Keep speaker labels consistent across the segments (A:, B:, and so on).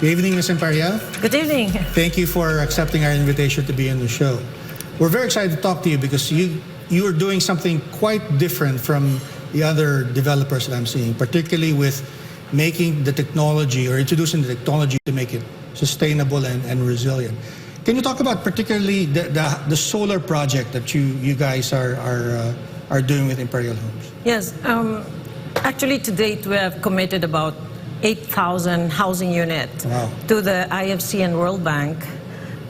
A: Good evening, Ms. Imperial.
B: Good evening.
A: Thank you for accepting our invitation to be on the show. We're very excited to talk to you because you are doing something quite different from the other developers that I'm seeing, particularly with making the technology or introducing the technology to make it sustainable and resilient. Can you talk about particularly the solar project that you guys are doing with Imperial Homes?
B: Yes. Actually, to date, we have committed about 8,000 housing units to the IFC and World Bank,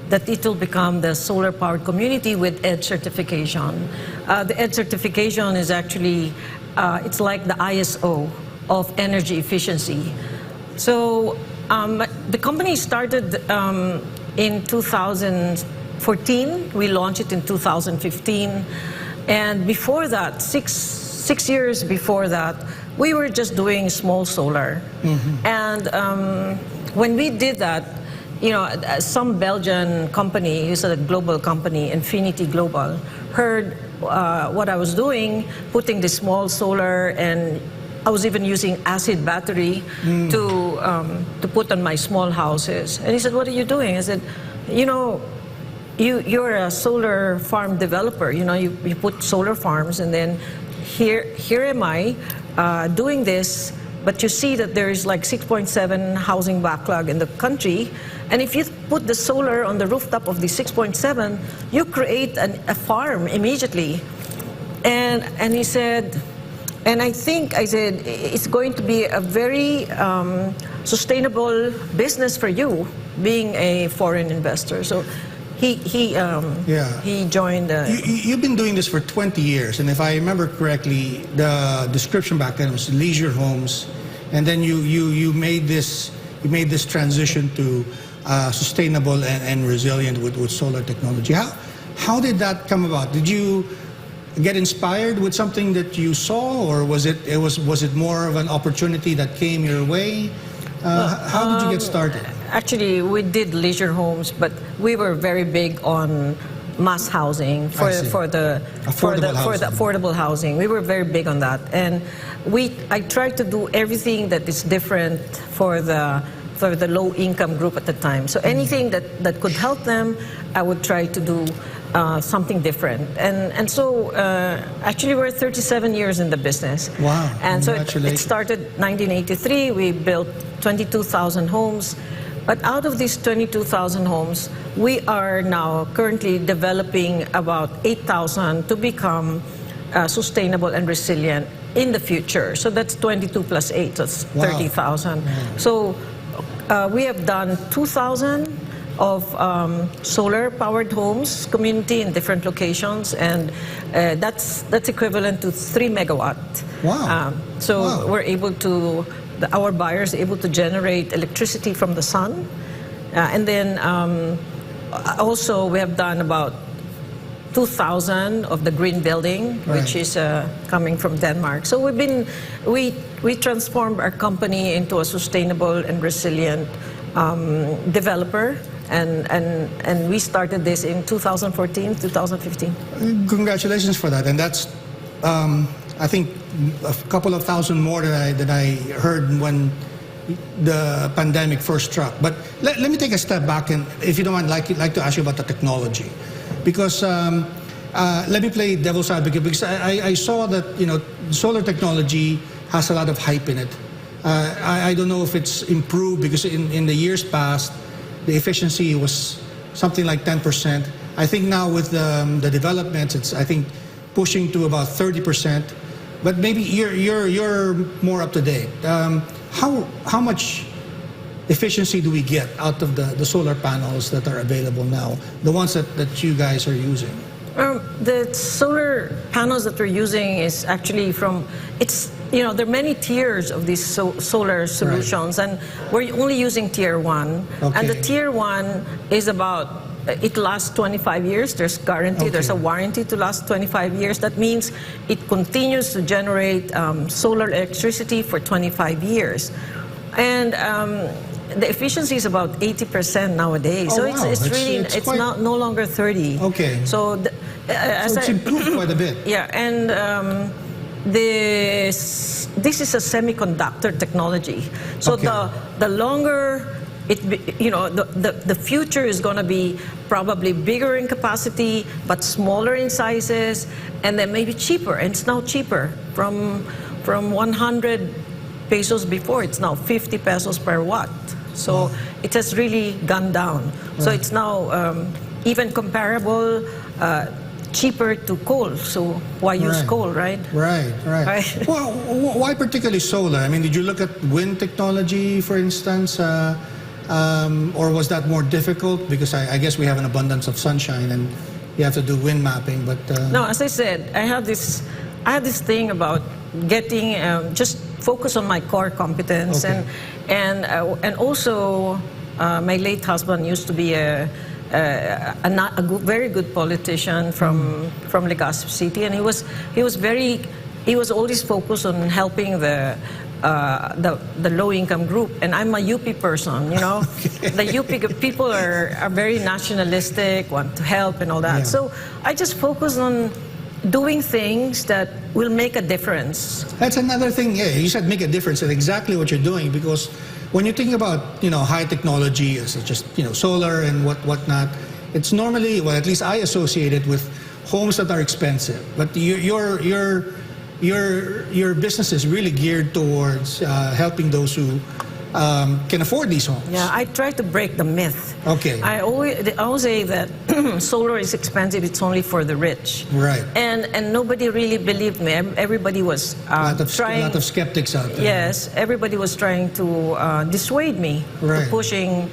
B: that it will become the solar-powered community with EDGE certification. The EDGE certification is actually, it's like the ISO of energy efficiency. So the company started in 2014. We launched it in 2015. And before that, six years before that, we were just doing small solar. And when we did that, you know, some Belgian company, who's a global company, Infinity Global, heard what I was doing, putting the small solar, and I was even using acid battery to put on my small houses. And he said, "What are you doing?" I said, "You know, you're a solar farm developer. You know, you put solar farms, and then here am I doing this, but you see that there is like 6.7 housing backlog in the country, and if you put the solar on the rooftop of the 6.7, you create a farm immediately." And he said, and I said, "It's going to be a very sustainable business for you, being a foreign investor." So he joined.
A: You've been doing this for 20 years, and if I remember correctly, the description back then was leisure homes, and then you made this transition to sustainable and resilient with solar technology. How did that come about? Did you get inspired with something that you saw, or was it more of an opportunity that came your way? How did you get started?
B: Actually, we did leisure homes, but we were very big on mass housing for the affordable housing. We were very big on that, and I tried to do everything that is different for the low-income group at the time. So anything that could help them, I would try to do something different. And so actually we're 37 years in the business.
A: Wow.
B: And so it started 1983. We built 22,000 homes. But out of these 22,000 homes, we are now currently developing about 8,000 to become sustainable and resilient in the future. So that's 22 plus 8, that's 30,000. Wow. So we have done 2,000 of solar-powered homes community in different locations, and that's equivalent to 3 megawatt.
A: Wow.
B: We're able to, our buyers are able to generate electricity from the sun, and then also we have done about 2,000 of the green building, which is coming from Denmark. So we transformed our company into a sustainable and resilient developer, and we started this in 2014, 2015.
A: Congratulations for that, and that's I think a couple of thousand more than I heard when the pandemic first struck. But let me take a step back, and if you don't mind, like to ask you about the technology, because let me play devil's advocate, because I saw that, you know, solar technology has a lot of hype in it. I don't know if it's improved, because in the years past, the efficiency was something like 10%. I think now with the developments, it's, I think, pushing to about 30%. But maybe you're more up to date. How much efficiency do we get out of the solar panels that are available now, the ones that you guys are using?
B: The solar panels that we're using is actually you know, there are many tiers of these solar solutions, and we're only using tier 1. Okay. And the tier 1 is about, it lasts 25 years. There's guarantee, there's a warranty to last 25 years. That means it continues to generate solar electricity for 25 years. And the efficiency is about 80% nowadays.
A: Oh,
B: so
A: wow.
B: it's really, it's not no longer 30.
A: Okay.
B: So,
A: so it's improved quite a bit.
B: Yeah, and this is a semiconductor technology. So the longer the future is going to be probably bigger in capacity, but smaller in sizes, and then maybe cheaper. And it's now cheaper from 100 pesos before. It's now 50 pesos per watt. So it has really gone down. So it's now even comparable, cheaper to coal. So why use coal, right?
A: Right. Well, why particularly solar? I mean, did you look at wind technology, for instance, or was that more difficult? Because I guess we have an abundance of sunshine, and you have to do wind mapping. But
B: no, as I said, I had this thing about getting just focus on my core competence, and also my late husband used to be a very good politician from Legazpi City, and he was always focused on helping the low income group, and I'm a UP person, you know. The UP people are very nationalistic, want to help and all that. So I just focus on doing things that will make a difference.
A: That's another thing. Yeah, you said make a difference. That's exactly what you're doing, because when you think about high technology, such as solar and whatnot, it's normally, well, at least I associate it with homes that are expensive. But your business is really geared towards helping those who can afford these homes.
B: Yeah, I try to break the myth.
A: Okay.
B: I always say that solar is expensive. It's only for the rich.
A: Right.
B: And nobody really believed me. Everybody was trying.
A: A lot of skeptics out there.
B: Yes, everybody was trying to dissuade me to pushing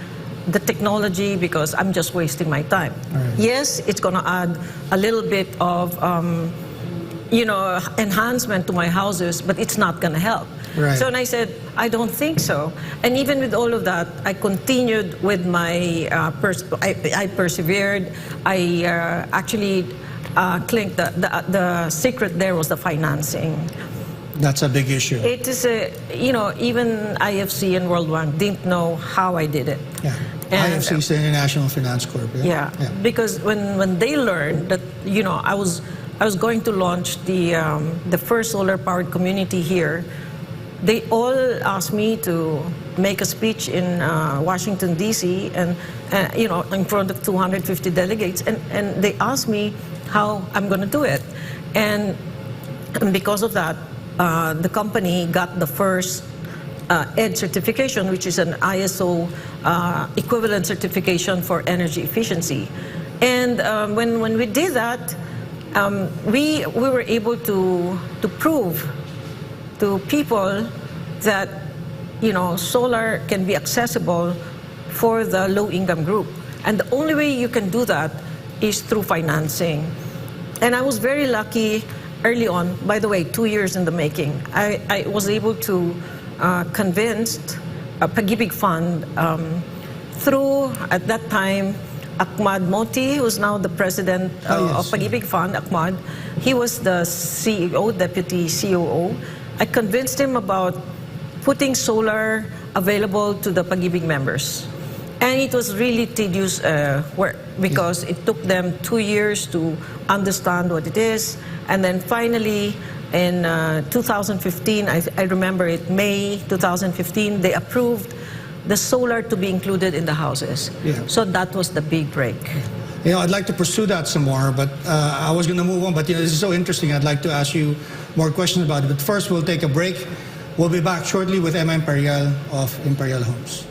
B: the technology because I'm just wasting my time.
A: Right.
B: Yes, it's going to add a little bit of enhancement to my houses, but it's not going to help.
A: Right.
B: So and I said, I don't think so. And even with all of that, I continued with my, I persevered. I actually, Klink, the secret there was the financing.
A: That's a big issue.
B: It is even IFC and World Bank didn't know how I did it.
A: Yeah.
B: And,
A: IFC is the International Finance Corp.
B: Yeah. Because when they learned that, I was going to launch the first solar-powered community here, they all asked me to make a speech in Washington, D.C., and in front of 250 delegates, and they asked me how I'm going to do it. And because of that, the company got the first ED certification, which is an ISO equivalent certification for energy efficiency. And when we did that, we were able to prove to people that solar can be accessible for the low-income group, and the only way you can do that is through financing. And I was very lucky early on. By the way, 2 years in the making, I was able to convince a Pag-ibig fund through, at that time, Ahmad Moti, who's now the president of Pag-ibig Fund. Ahmad, he was the CEO, deputy COO. I convinced him about putting solar available to the Pag-ibig members. And it was really tedious work because it took them 2 years to understand what it is. And then finally, in 2015, I remember it, May 2015, they approved the solar to be included in the houses.
A: Yeah.
B: So that was the big break.
A: I'd like to pursue that some more, but I was going to move on. But this is so interesting. I'd like to ask you more questions about it. But first, we'll take a break. We'll be back shortly with Emma Imperial of Imperial Homes.